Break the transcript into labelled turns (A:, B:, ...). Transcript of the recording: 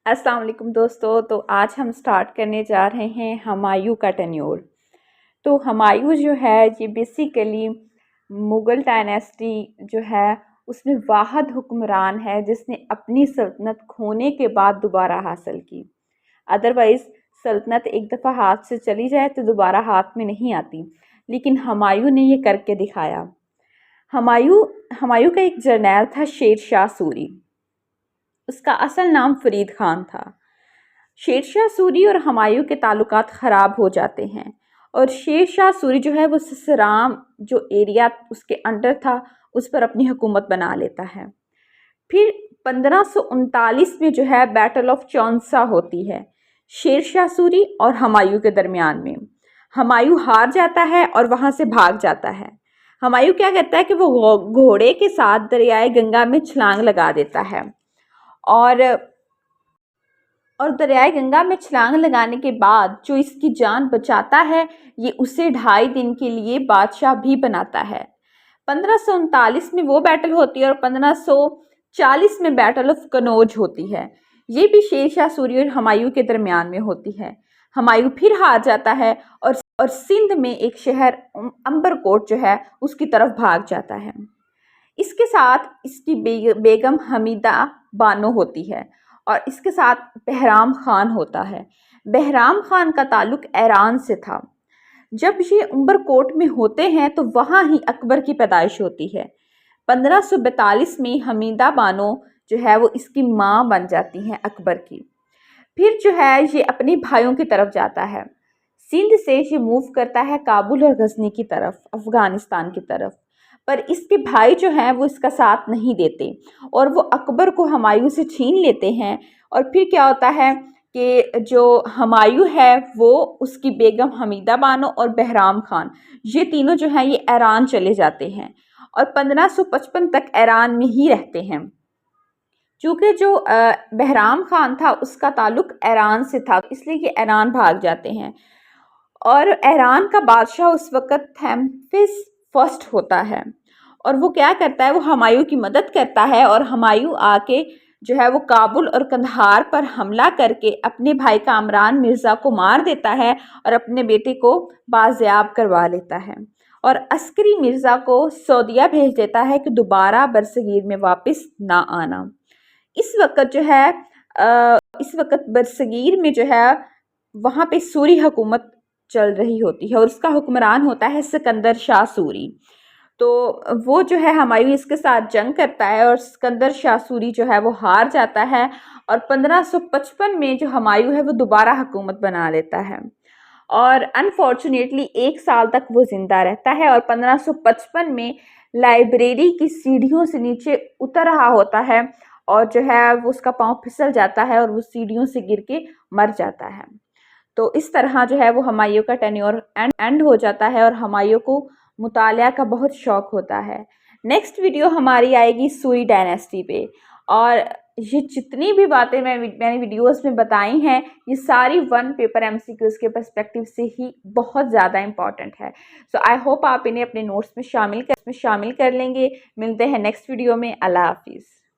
A: अस्सलाम वालेकुम दोस्तों। तो आज हम स्टार्ट करने जा रहे हैं हुमायूं का टेन्योर। तो हुमायूं जो है ये बेसिकली मुग़ल डायनेस्टी जो है उसमें वाहिद हुक्मरान है जिसने अपनी सल्तनत खोने के बाद दोबारा हासिल की। अदरवाइज़ सल्तनत एक दफ़ा हाथ से चली जाए तो दोबारा हाथ में नहीं आती, लेकिन हुमायूं ने ये करके दिखाया। हुमायूं हुमायूं का एक जर्नैल था शेर शाह सूरी। उसका असल नाम फरीद खान था। शेर शाह सूरी और हुमायूं के ताल्लुकात ख़राब हो जाते हैं और शेर शाह सूरी जो है वो ससराम जो एरिया उसके अंडर था उस पर अपनी हुकूमत बना लेता है। फिर 1539 में जो है बैटल ऑफ चौंसा होती है शेर शाह सूरी और हुमायूं के दरमियान में। हुमायूं हार जाता है और वहाँ से भाग जाता है। हुमायूं क्या करता है कि वो घोड़े के साथ दरियाए गंगा में छलांग लगा देता है और दरियाए गंगा में छलांग लगाने के बाद जो इसकी जान बचाता है ये उसे 2.5 दिन के लिए बादशाह भी बनाता है। 1539 में वो बैटल होती है और 1540 में बैटल ऑफ कनौज होती है। ये भी शेर शाह सूरी और हुमायूं के दरमियान में होती है। हुमायूं फिर हार जाता है और सिंध में एक शहर अंबरकोट जो है उसकी तरफ भाग जाता है। इसके साथ इसकी बेगम हमीदा बानो होती है और इसके साथ बहराम खान होता है। बहराम खान का ताल्लुक ईरान से था। जब ये उम्बरकोट में होते हैं तो वहाँ ही अकबर की पैदाइश होती है। 1542 में हमीदा बानो जो है वो इसकी माँ बन जाती हैं अकबर की। फिर जो है ये अपने भाइयों की तरफ जाता है। सिंध से ये मूव करता है काबुल और गजनी की तरफ, अफगानिस्तान की तरफ। पर इसके भाई जो हैं वो इसका साथ नहीं देते और वो अकबर को हुमायूं से छीन लेते हैं। और फिर क्या होता है कि जो हुमायूं है वो उसकी बेगम हमीदा बानो और बहराम खान ये तीनों जो हैं ये ईरान चले जाते हैं और 1555 तक ईरान में ही रहते हैं। चूँकि जो बहराम खान था उसका ताल्लुक ईरान से था इसलिए ये ईरान भाग जाते हैं और ईरान का बादशाह उस वक़्त थेम्फिस फर्स्ट होता है और वो क्या करता है वो हुमायूं की मदद करता है और हुमायूं आके जो है वो काबुल और कंधार पर हमला करके अपने भाई कामरान मिर्ज़ा को मार देता है और अपने बेटे को बाजियाब करवा लेता है और अस्करी मिर्ज़ा को सऊदीया भेज देता है कि दोबारा बरसगीर में वापस ना आना। इस वक्त जो है इस वक्त बरसगीर में जो है वहाँ पे सूरी हुकूमत चल रही होती है और उसका हुक्मरान होता है सिकंदर शाह सूरी। तो वो जो है हुमायूं इसके साथ जंग करता है और सिकंदर शाह सूरी जो है वो हार जाता है और 1555 में जो हुमायूं है वो दोबारा हुकूमत बना लेता है और अनफॉर्चुनेटली 1 साल तक वो ज़िंदा रहता है और 1555 में लाइब्रेरी की सीढ़ियों से नीचे उतर रहा होता है और जो है वो उसका पाँव फिसल जाता है और वो सीढ़ियों से गिर के मर जाता है। तो इस तरह जो है वो हुमायूं का टेन्योर एंड हो जाता है और हुमायूं को मुतालिया का बहुत शौक़ होता है। नेक्स्ट वीडियो हमारी आएगी सूरी डायनेस्टी पे और ये जितनी भी बातें मैंने वीडियोस में बताई हैं ये सारी वन पेपर एमसीक्यूज़ के पर्सपेक्टिव से ही बहुत ज़्यादा इंपॉर्टेंट है। सो आई होप आप इन्हें अपने नोट्स में शामिल कर लेंगे। मिलते हैं नेक्स्ट वीडियो में। अल्लाह हाफिज़।